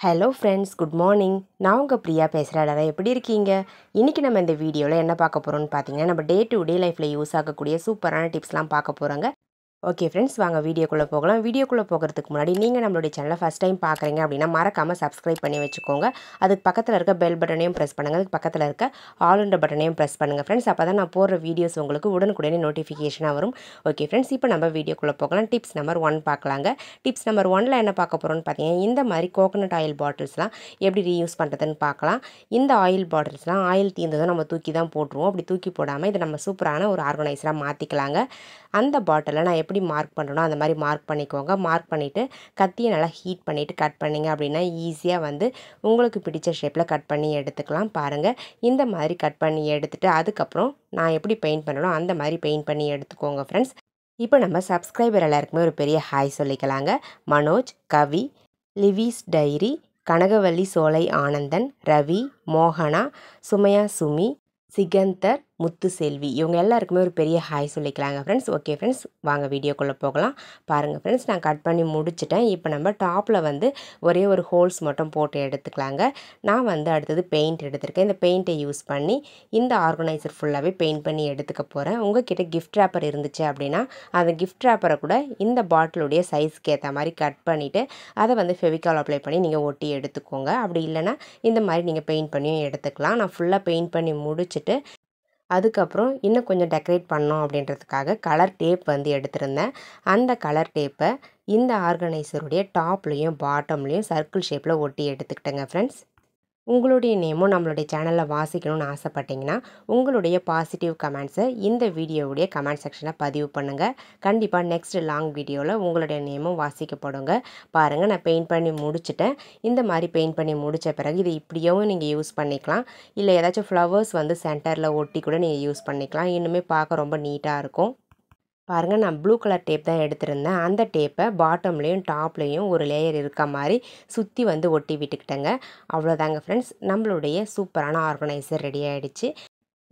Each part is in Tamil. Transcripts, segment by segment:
Hello friends, good morning. நான் உங்கள் பிரியா பேசுகிறேன். எல்லாரும் எப்படி இருக்கீங்க? இன்றைக்கி நம்ம இந்த வீடியோவில் என்ன பார்க்க போகிறோம்னு பார்த்தீங்கன்னா, நம்ம டே டு டே லைஃப்பில் யூஸ் ஆகக்கூடிய சூப்பரான டிப்ஸ்லாம் பார்க்க போகிறோங்க. ஓகே ஃப்ரெண்ட்ஸ், வாங்க வீடியோக்குள்ளே போகலாம். வீடியோக்குள்ளே போகிறதுக்கு முன்னாடி நீங்கள் நம்மளுடைய சேனலை ஃபஸ்ட் டைம் பார்க்குறீங்க அப்படின்னா மறக்காமல் சப்ஸ்கிரைப் பண்ணி வச்சுக்கோங்க. அதுக்கு பக்கத்தில் இருக்க பெல் பட்டனையும் ப்ரெஸ் பண்ணுங்கள். அதுக்கு பக்கத்தில் இருக்க ஆல்ன்ற பட்டனையும் ப்ரெஸ் பண்ணுங்கள் ஃப்ரெண்ட்ஸ். அப்போ தான் நான் போடுற வீடியோஸ் உங்களுக்கு உடனுக்குடனே நோட்டிஃபிகேஷனாக வரும். ஓகே ஃப்ரெண்ட்ஸ், இப்போ நம்ம வீடியோக்குள்ளே போகலாம். டிப்ஸ் நம்பர் 1 பார்க்கலாங்க. டிப்ஸ் நம்பர் 1ல் என்ன பார்க்க போகிறோம்னு பார்த்தீங்கன்னா, இந்த மாதிரி கோகோனட் ஆயில் பாட்டில்ஸ்லாம் எப்படி ரீயூஸ் பண்ணுறதுன்னு பார்க்கலாம். இந்த ஆயில் பாட்டில்ஸ்லாம் ஆயில் தீர்ந்ததும் நம்ம தூக்கி தான் போட்டுருவோம். அப்படி தூக்கி போடாமல் இதை நம்ம சூப்பரான ஒரு ஆர்கனைசராக மாற்றிக்கலாங்க. அந்த பாட்டிலை நான் எப்படி மார்க் பண்ணுறனோ அந்த மாதிரி மார்க் பண்ணிக்கோங்க. மார்க் பண்ணிவிட்டு கத்தியை நல்லா ஹீட் பண்ணிவிட்டு கட் பண்ணிங்க அப்படின்னா ஈஸியாக உங்களுக்கு பிடிச்ச ஷேப்பில் கட் பண்ணி எடுத்துக்கலாம். பாருங்கள், இந்த மாதிரி கட் பண்ணி எடுத்துகிட்டு அதுக்கப்புறம் நான் எப்படி பெயிண்ட் பண்ணணும் அந்த மாதிரி பெயிண்ட் பண்ணி எடுத்துக்கோங்க ஃப்ரெண்ட்ஸ். இப்போ நம்ம சப்ஸ்கிரைபர் எல்லாருக்குமே ஒரு பெரிய ஹாய் சொல்லிக்கலாங்க. மனோஜ், கவி, லிவிஸ் டைரி, கனகவல்லி சோலை ஆனந்தன், ரவி, மோகனா, சுமையா சுமி, சிகந்தர், முத்துசெல்வி, இவங்க எல்லாருக்குமே ஒரு பெரிய ஹாய் சொல்லிக்கலாங்க ஃப்ரெண்ட்ஸ். ஓகே ஃப்ரெண்ட்ஸ், வாங்க வீடியோக்குள்ளே போகலாம். பாருங்கள் ஃப்ரெண்ட்ஸ், நான் கட் பண்ணி முடிச்சிட்டேன். இப்போ நம்ம டாப்பில் ஒரே ஒரு ஹோல்ஸ் மட்டும் போட்டு எடுத்துக்கலாங்க. நான் அடுத்தது பெயிண்ட் எடுத்திருக்கேன். இந்த பெயிண்ட்டை யூஸ் பண்ணி இந்த ஆர்கனைசர் ஃபுல்லாகவே பெயிண்ட் பண்ணி எடுத்துக்க போகிறேன். உங்கள்கிட்ட கிஃப்ட் ரேப்பர் இருந்துச்சு அப்படின்னா அந்த கிஃப்ட் ரேப்பரை கூட இந்த பாட்டிலுடைய சைஸ்க்கு ஏற்ற மாதிரி கட் பண்ணிவிட்டு அதை ஃபெவிகால் அப்ளை பண்ணி நீங்கள் ஒட்டி எடுத்துக்கோங்க. அப்படி இல்லைன்னா இந்த மாதிரி நீங்கள் பெயிண்ட் பண்ணியும் எடுத்துக்கலாம். நான் ஃபுல்லாக பெயிண்ட் பண்ணி முடிச்சுட்டு அதுக்கப்புறம் இன்னும் கொஞ்சம் டெக்கரேட் பண்ணோம் அப்படின்றதுக்காக கலர் டேப் எடுத்திருந்தேன். அந்த கலர் டேப்பை இந்த ஆர்கனைசருடைய டாப்லேயும் பாட்டம்லேயும் சர்க்கிள் ஷேப்பில் ஒட்டி எடுத்துக்கிட்டேங்க ஃப்ரெண்ட்ஸ். உங்களுடைய நேமும் நம்மளுடைய சேனலில் வாசிக்கணும்னு ஆசைப்பட்டீங்கன்னா உங்களுடைய பாசிட்டிவ் கமெண்ட்ஸை இந்த வீடியோவுடைய கமெண்ட் செக்ஷனில் பதிவு பண்ணுங்கள். கண்டிப்பாக நெக்ஸ்ட் லாங் வீடியோவில் உங்களுடைய நேமும் வாசிக்கப்படுங்க. பாருங்கள், நான் பெயிண்ட் பண்ணி முடிச்சிட்டேன். இந்த மாதிரி பெயிண்ட் பண்ணி முடித்த பிறகு இது இப்படியும் நீங்கள் யூஸ் பண்ணிக்கலாம். இல்லை ஏதாச்சும் ஃப்ளவர்ஸ் சென்டரில் ஒட்டி கூட நீங்கள் யூஸ் பண்ணிக்கலாம். இன்னுமே பார்க்க ரொம்ப நீட்டாக இருக்கும். பாருங்கள், நான் ப்ளூ கலர் டேப் தான் எடுத்திருந்தேன். அந்த டேப்பை பாட்டம்லேயும் டாப்லேயும் ஒரு லேயர் இருக்க மாதிரி சுற்றி ஒட்டி விட்டுக்கிட்டேங்க. அவ்வளோதாங்க ஃப்ரெண்ட்ஸ், நம்மளுடைய சூப்பரான ஆர்கனைசர் ரெடி ஆகிடுச்சு.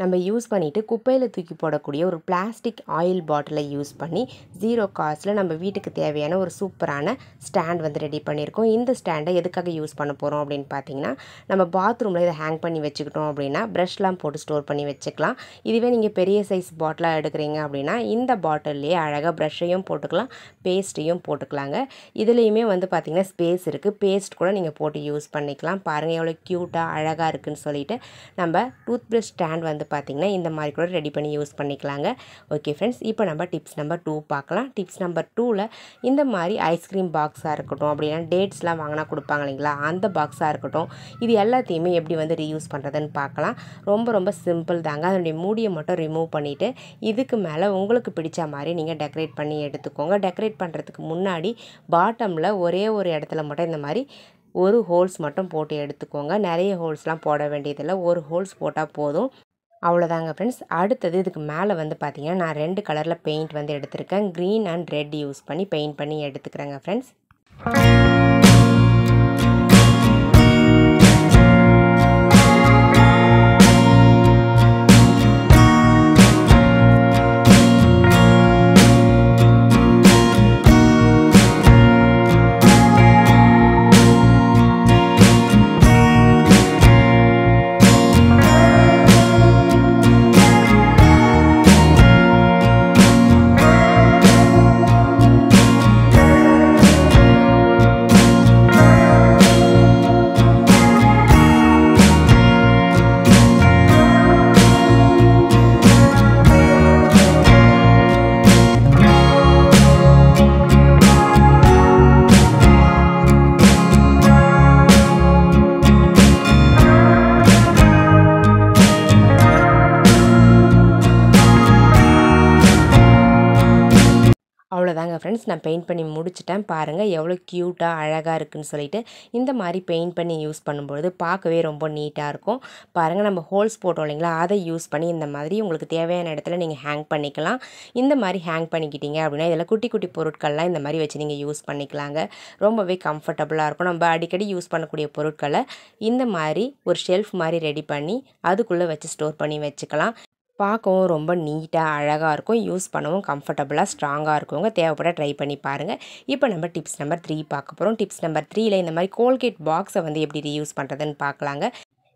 நம்ம யூஸ் பண்ணிவிட்டு குப்பையில் தூக்கி போடக்கூடிய ஒரு பிளாஸ்டிக் ஆயில் பாட்டிலை யூஸ் பண்ணி 0 காஸ்ட்டில் நம்ம வீட்டுக்கு தேவையான ஒரு சூப்பரான ஸ்டாண்ட் ரெடி பண்ணியிருக்கோம். இந்த ஸ்டாண்டை எதுக்காக யூஸ் பண்ண போகிறோம் அப்படின்னு பார்த்தீங்கன்னா, நம்ம பாத்ரூமில் இதை ஹேங் பண்ணி வச்சுக்கிட்டோம் அப்படின்னா ப்ரஷ்லாம் போட்டு ஸ்டோர் பண்ணி வச்சுக்கலாம். இதுவே நீங்கள் பெரிய சைஸ் பாட்டிலாக எடுக்கிறீங்க அப்படின்னா இந்த பாட்டில்லையே அழகாக ப்ரஷ்ஷையும் போட்டுக்கலாம், பேஸ்ட்டையும் போட்டுக்கலாங்க. இதுலேயுமே பார்த்திங்கன்னா ஸ்பேஸ் இருக்குது. பேஸ்ட் கூட நீங்கள் போட்டு யூஸ் பண்ணிக்கலாம். பாருங்கள் எவ்வளோ க்யூட்டாக அழகாக இருக்குதுன்னு சொல்லிட்டு நம்ம டூத் ப்ரஷ் ஸ்டாண்ட் பார்த்திங்கன்னா இந்த மாதிரி கூட ரெடி பண்ணி யூஸ் பண்ணிக்கலாங்க. ஓகே ஃப்ரெண்ட்ஸ், இப்போ நம்ம டிப்ஸ் நம்பர் 2 பார்க்கலாம். டிப்ஸ் நம்பர் 2ல் இந்த மாதிரி ஐஸ்கிரீம் பாக்ஸாக இருக்கட்டும், அப்படின்னா டேட்ஸ்லாம் வாங்கினா கொடுப்பாங்க இல்லைங்களா, அந்த பாக்ஸாக இருக்கட்டும், இது எல்லாத்தையுமே எப்படி ரீயூஸ் பண்ணுறதுன்னு பார்க்கலாம். ரொம்ப சிம்பிள் தாங்க. அதனுடைய மூடியை மட்டும் ரிமூவ் பண்ணிவிட்டு இதுக்கு மேலே உங்களுக்கு பிடிச்ச மாதிரி நீங்கள் டெக்கரேட் பண்ணி எடுத்துக்கோங்க. டெக்கரேட் பண்ணுறதுக்கு முன்னாடி பாட்டமில் ஒரே ஒரு இடத்துல மட்டும் இந்த மாதிரி ஒரு ஹோல்ஸ் மட்டும் போட்டு எடுத்துக்கோங்க. நிறைய ஹோல்ஸ்லாம் போட வேண்டியதில்லை, ஒரு ஹோல்ஸ் போட்டால் போதும். அவ்வளோதாங்க ஃப்ரெண்ட்ஸ். அடுத்தது இதுக்கு மேலே பார்த்தீங்கன்னா நான் 2 கலரில் பெயிண்ட் எடுத்திருக்கேன். க்ரீன் அண்ட் ரெட் யூஸ் பண்ணி பெயிண்ட் பண்ணி எடுத்துக்கிறேங்க ஃப்ரெண்ட்ஸ். அவ்வளோதாங்க ஃப்ரெண்ட்ஸ், நான் பெயிண்ட் பண்ணி முடிச்சிட்டேன். பாருங்கள் எவ்வளோ க்யூட்டாக அழகாக இருக்குதுன்னு சொல்லிட்டு. இந்த மாதிரி பெயிண்ட் பண்ணி யூஸ் பண்ணும்பொழுது பார்க்கவே ரொம்ப நீட்டாக இருக்கும். பாருங்கள், நம்ம ஹோல்ஸ் போட்டோம் இல்லைங்களா, அதை யூஸ் பண்ணி இந்த மாதிரி உங்களுக்கு தேவையான இடத்துல நீங்கள் ஹேங் பண்ணிக்கலாம். இந்த மாதிரி ஹேங் பண்ணிக்கிட்டீங்க அப்படின்னா இதில் குட்டி குட்டி பொருட்கள்லாம் இந்த மாதிரி வச்சு நீங்கள் யூஸ் பண்ணிக்கலாங்க. ரொம்பவே கம்ஃபர்டபுளாக இருக்கும். நம்ம அடிக்கடி யூஸ் பண்ணக்கூடிய பொருட்களை இந்த மாதிரி ஒரு ஷெல்ஃப் மாதிரி ரெடி பண்ணி அதுக்குள்ளே வச்சு ஸ்டோர் பண்ணி வச்சுக்கலாம். பார்க்கவும் ரொம்ப நீட்டாக அழகாக இருக்கும். யூஸ் பண்ணவும் கம்ஃபர்டபுளாக ஸ்ட்ராங்காக இருக்குங்க. தேவைப்பட ட்ரை பண்ணி பாருங்கள். இப்போ நம்ம டிப்ஸ் நம்பர் 3 பார்க்க போகிறோம். டிப்ஸ் நம்பர் 3ல இந்த மாதிரி கோல்கேட் பாக்ஸை வந்து எப்படி ரீயூஸ் பண்ணுறதுன்னு பார்க்கலாங்க.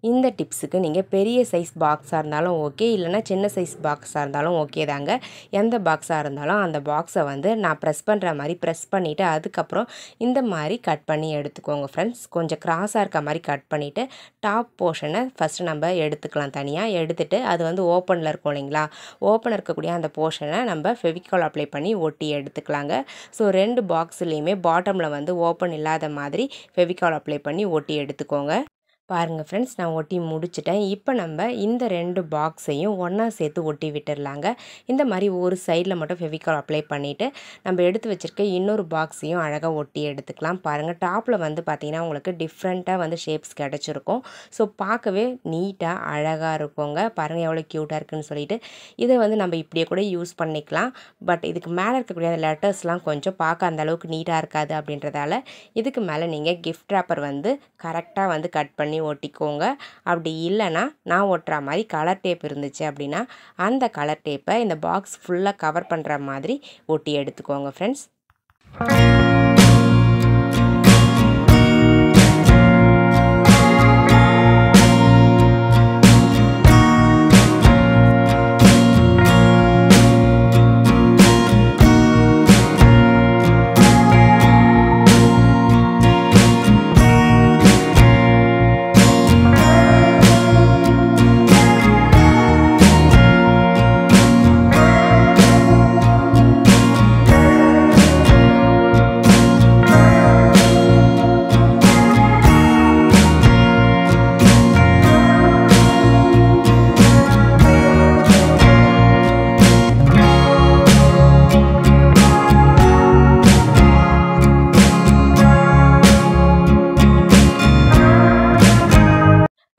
இந்த டிப்ஸுக்கு நீங்கள் பெரிய சைஸ் பாக்ஸாக இருந்தாலும் ஓகே, இல்லைனா சின்ன சைஸ் பாக்ஸாக இருந்தாலும் ஓகே தாங்க. எந்த பாக்ஸாக இருந்தாலும் அந்த பாக்ஸை வந்து நான் ப்ரெஸ் பண்ணுற மாதிரி ப்ரெஸ் பண்ணிவிட்டு அதுக்கப்புறம் இந்த மாதிரி கட் பண்ணி எடுத்துக்கோங்க ஃப்ரெண்ட்ஸ். கொஞ்சம் கிராஸாக இருக்க மாதிரி கட் பண்ணிவிட்டு டாப் போர்ஷனை ஃபஸ்ட்டு நம்ம எடுத்துக்கலாம். தனியாக எடுத்துகிட்டு அது வந்து ஓப்பனில் இருக்கும் இல்லைங்களா, ஓப்பனில் இருக்கக்கூடிய அந்த போர்ஷனை நம்ம ஃபெவிகால் அப்ளை பண்ணி ஒட்டி எடுத்துக்கலாங்க. ஸோ 2 பாக்ஸ்லேயுமே பாட்டமில் வந்து ஓப்பன் இல்லாத மாதிரி ஃபெவிகால் அப்ளை பண்ணி ஒட்டி எடுத்துக்கோங்க. பாருங்கள் ஃப்ரெண்ட்ஸ், நான் ஒட்டி முடிச்சிட்டேன். இப்போ நம்ம இந்த 2 பாக்ஸையும் ஒன்றா சேர்த்து ஒட்டி விட்டுடலாங்க. இந்த மாதிரி ஒரு சைடில் மட்டும் ஃபெவிகால் அப்ளை பண்ணிவிட்டு நம்ம எடுத்து வச்சுருக்க இன்னொரு பாக்ஸையும் அழகாக ஒட்டி எடுத்துக்கலாம். பாருங்கள், டாப்பில் வந்து பார்த்திங்கன்னா உங்களுக்கு டிஃப்ரெண்ட்டாக வந்து ஷேப்ஸ் கிடச்சிருக்கும். ஸோ பார்க்கவே நீட்டாக அழகாக இருக்குங்க. பாருங்கள் எவ்வளோ க்யூட்டாக இருக்குதுன்னு சொல்லிட்டு. இதை வந்து நம்ம இப்படியே கூட யூஸ் பண்ணிக்கலாம். பட் இதுக்கு மேலே இருக்கக்கூடிய அந்த லெட்டர்ஸ்லாம் கொஞ்சம் பார்க்க அந்தளவுக்கு நீட்டாக இருக்காது. அப்படின்றதால இதுக்கு மேலே நீங்கள் கிஃப்ட் ரேப்பர் வந்து கரெக்டாக வந்து கட் பண்ணி ஒட்டிக்கோங்க. அப்படி இல்லைன்னா நான் ஒட்டுற மாதிரி கலர் டேப் இருந்துச்சு அப்படின்னா அந்த கலர் டேப்பை இந்த பாக்ஸ் ஃபுல்லாக கவர் பண்ணுற மாதிரி ஒட்டி எடுத்துக்கோங்க ஃப்ரெண்ட்ஸ்.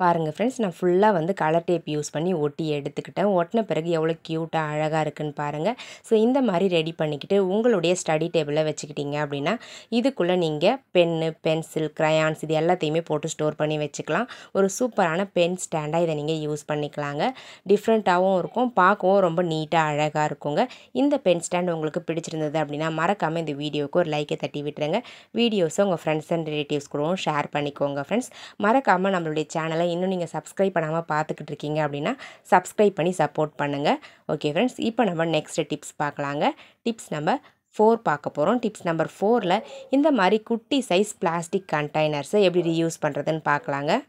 பாருங்கள் ஃப்ரெண்ட்ஸ், நான் ஃபுல்லாக வந்து கலர் டேப் யூஸ் பண்ணி ஒட்டி எடுத்துக்கிட்டேன். ஒட்டின பிறகு எவ்வளோ க்யூட்டாக அழகாக இருக்குன்னு பாருங்கள். ஸோ இந்த மாதிரி ரெடி பண்ணிக்கிட்டு உங்களுடைய ஸ்டடி டேபிளில் வச்சுக்கிட்டீங்க அப்படின்னா இதுக்குள்ளே நீங்கள் பென்னு, பென்சில், க்ரையான்ஸ் இது எல்லாத்தையுமே போட்டு ஸ்டோர் பண்ணி வச்சுக்கலாம். ஒரு சூப்பரான பென் ஸ்டாண்டாக இதை நீங்கள் யூஸ் பண்ணிக்கலாங்க. டிஃப்ரெண்ட்டாகவும் இருக்கும், பார்க்கவும் ரொம்ப நீட்டாக அழகாக இருக்குங்க. இந்த பென் ஸ்டாண்ட் உங்களுக்கு பிடிச்சிருந்தது அப்படின்னா மறக்காமல் இந்த வீடியோவுக்கு ஒரு லைக்கை தட்டி விட்டுருங்க. வீடியோஸை உங்கள் ஃப்ரெண்ட்ஸ் அண்ட் ரிலேட்டிவ்ஸ் கூடவும் ஷேர் பண்ணிக்கோங்க ஃப்ரெண்ட்ஸ். மறக்காமல் நம்மளுடைய சேனலை இன்னும் நீங்கள் சப்ஸ்கிரைப் பண்ணாமல் பார்த்துக்கிட்டு இருக்கீங்க அப்படின்னா சப்ஸ்கிரைப் பண்ணி சப்போர்ட் பண்ணுங்கள். ஓகே ஃப்ரெண்ட்ஸ், இப்போ நம்ம நெக்ஸ்ட் டிப்ஸ் பார்க்கலாங்க. டிப்ஸ் நம்பர் 4 பார்க்க போகிறோம். டிப்ஸ் நம்பர் 4ல் இந்த மாதிரி குட்டி சைஸ் பிளாஸ்டிக் கண்டெய்னர்ஸை எப்படி ரீயூஸ் பண்ணுறதுன்னு பார்க்கலாங்க.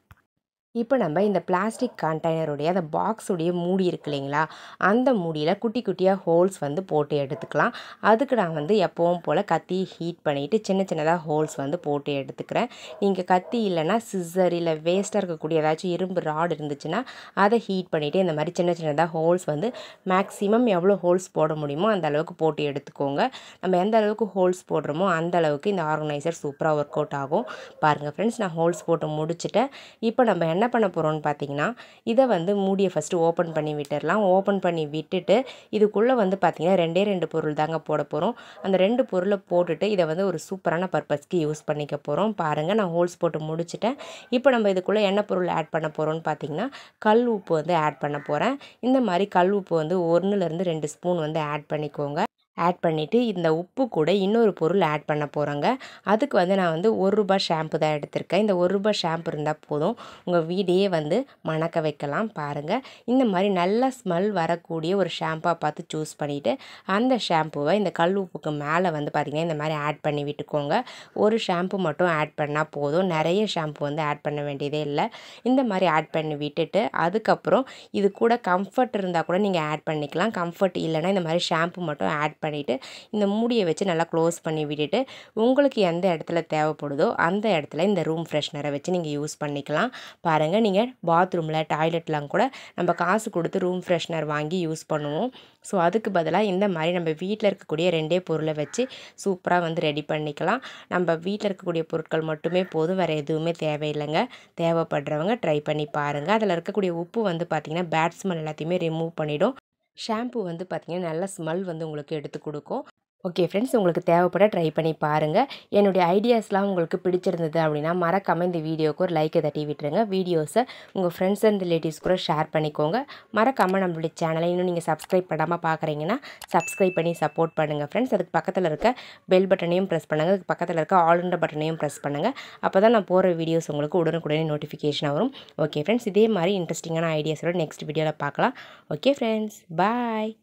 இப்போ நம்ம இந்த பிளாஸ்டிக் கண்டெய்னருடைய அந்த பாக்ஸுடைய மூடி இருக்கு இல்லைங்களா, அந்த மூடியில் குட்டி குட்டியாக ஹோல்ஸ் வந்து போட்டு எடுத்துக்கலாம். அதுக்கு நான் வந்து எப்பவும் போல் கத்தி ஹீட் பண்ணிவிட்டு சின்ன சின்னதாக ஹோல்ஸ் வந்து போட்டு எடுத்துக்கிறேன். நீங்கள் கத்தி இல்லைன்னா சிசர் இல்லை வேஸ்ட்டாக இருக்கக்கூடிய ஏதாச்சும் இரும்பு ராட் இருந்துச்சுன்னா அதை ஹீட் பண்ணிவிட்டு இந்த மாதிரி சின்ன சின்னதாக ஹோல்ஸ் வந்து மேக்ஸிமம் எவ்வளோ ஹோல்ஸ் போட முடியுமோ அந்த அளவுக்கு போட்டு எடுத்துக்கோங்க. நம்ம எந்த அளவுக்கு ஹோல்ஸ் போடுறோமோ அந்த அளவுக்கு இந்த ஆர்கனைசர் சூப்பராக ஒர்க் அவுட் ஆகும். பாருங்கள் ஃப்ரெண்ட்ஸ், நான் ஹோல்ஸ் போட்டு முடிச்சுட்டேன். இப்போ நம்ம என்ன பண்ண போகிறோம்னு பார்த்தீங்கன்னா இதை வந்து மூடியை ஃபஸ்ட்டு ஓப்பன் பண்ணி விட்டுடலாம். ஓப்பன் பண்ணி விட்டுட்டு இதுக்குள்ளே வந்து பார்த்திங்கன்னா 2 பொருள் தாங்க போட போகிறோம். அந்த 2 பொருளை போட்டுட்டு இதை வந்து ஒரு சூப்பரான பர்பஸ்க்கு யூஸ் பண்ணிக்க போகிறோம். பாருங்கள், நான் ஹோல்ஸ் போட்டு முடிச்சிட்டேன். இப்போ நம்ம இதுக்குள்ளே என்ன பொருள் ஆட் பண்ண போகிறோம்னு பார்த்திங்கன்னா கல் உப்பு வந்து ஆட் பண்ண போகிறேன். இந்த மாதிரி கல் உப்பு வந்து 1லேருந்து 2 ஸ்பூன் வந்து ஆட் பண்ணிக்கோங்க. ஆட் பண்ணிவிட்டு இந்த உப்பு கூட இன்னொரு பொருள் ஆட் பண்ண போகிறோங்க. அதுக்கு வந்து நான் வந்து ₹1 ஷாம்பு தான் எடுத்திருக்கேன். இந்த ₹1 ஷாம்பு இருந்தால் போதும், உங்கள் வீடையே வந்து மணக்க வைக்கலாம். பாருங்கள், இந்த மாதிரி நல்ல ஸ்மெல் வரக்கூடிய ஒரு ஷாம்பாக பார்த்து சூஸ் பண்ணிவிட்டு அந்த ஷாம்புவை இந்த கல் உப்புக்கு மேலே வந்து பார்த்திங்கன்னா இந்த மாதிரி ஆட் பண்ணி விட்டுக்கோங்க. ஒரு ஷாம்பு மட்டும் ஆட் பண்ணால் போதும், நிறைய ஷாம்பு வந்து ஆட் பண்ண வேண்டியதே இல்லை. இந்த மாதிரி ஆட் பண்ணி விட்டுட்டு அதுக்கப்புறம் இது கூட கம்ஃபர்ட் இருந்தால் கூட நீங்கள் ஆட் பண்ணிக்கலாம். கம்ஃபர்ட் இல்லைன்னா இந்த மாதிரி ஷாம்பு மட்டும் ஆட் பண்ணிவிட்டு இந்த மூடியை வச்சு நல்லா க்ளோஸ் பண்ணி விட்டுட்டு உங்களுக்கு எந்த இடத்துல தேவைப்படுதோ அந்த இடத்துல இந்த ரூம் ஃப்ரெஷ்னரை வச்சு நீங்கள் யூஸ் பண்ணிக்கலாம். பாருங்கள், நீங்கள் பாத்ரூமில் டாய்லெட்லாம் கூட நம்ம காசு கொடுத்து ரூம் ஃப்ரெஷ்னர் வாங்கி யூஸ் பண்ணுவோம். ஸோ அதுக்கு பதிலாக இந்த மாதிரி நம்ம வீட்டில் இருக்கக்கூடிய 2 பொருளை வச்சு சூப்பராக வந்து ரெடி பண்ணிக்கலாம். நம்ம வீட்டில் இருக்கக்கூடிய பொருட்கள் மட்டுமே போதும், வேறு எதுவுமே தேவையில்லைங்க. தேவைப்படுறவங்க ட்ரை பண்ணி பாருங்கள். அதில் இருக்கக்கூடிய உப்பு வந்து பார்த்திங்கன்னா பேட் ஸ்மெல் எல்லாத்தையுமே ரிமூவ் பண்ணிவிடும். ஷாம்பு வந்து பார்த்திங்கன்னா நல்ல ஸ்மெல் வந்து உங்களுக்கு எடுத்து கொடுக்கும். ஓகே ஃப்ரெண்ட்ஸ், உங்களுக்கு தேவைப்பட ட்ரை பண்ணி பாருங்கள். என்னுடைய ஐடியாஸ்லாம் உங்களுக்கு பிடிச்சிருந்தது அப்படின்னா மறக்காமல் இந்த வீடியோவுக்கு ஒரு லைக்கை தட்டி விட்டுருங்க. வீடியோஸை உங்கள் ஃப்ரெண்ட்ஸ் அண்ட் ரிலேட்டிவ்ஸ் கூட ஷேர் பண்ணிக்கோங்க. மறக்காமல் நம்மளுடைய சேனலை இன்னும் நீங்கள் சப்ஸ்கிரைப் பண்ணாமல் பார்க்குறீங்கன்னா சப்ஸ்கிரைப் பண்ணி சப்போர்ட் பண்ணுங்கள் ஃப்ரெண்ட்ஸ். அதுக்கு பக்கத்தில் இருக்க பெல் பட்டனையும் ப்ரெஸ் பண்ணுங்கள். அதுக்கு பக்கத்தில் இருக்க ஆல்ன்ற பட்டனையும் ப்ரெஸ் பண்ணுங்கள். அப்போ தான் நான் போகிற வீடியோஸ் உங்களுக்கு உடனுக்குடனே நோட்டிஃபிகேஷன் வரும். ஓகே ஃப்ரெண்ட்ஸ், இதே மாதிரி இன்ட்ரெஸ்டிங்கான ஐடியாஸோட நெக்ஸ்ட் வீடியோவில் பார்க்கலாம். ஓகே ஃப்ரெண்ட்ஸ், பாய்.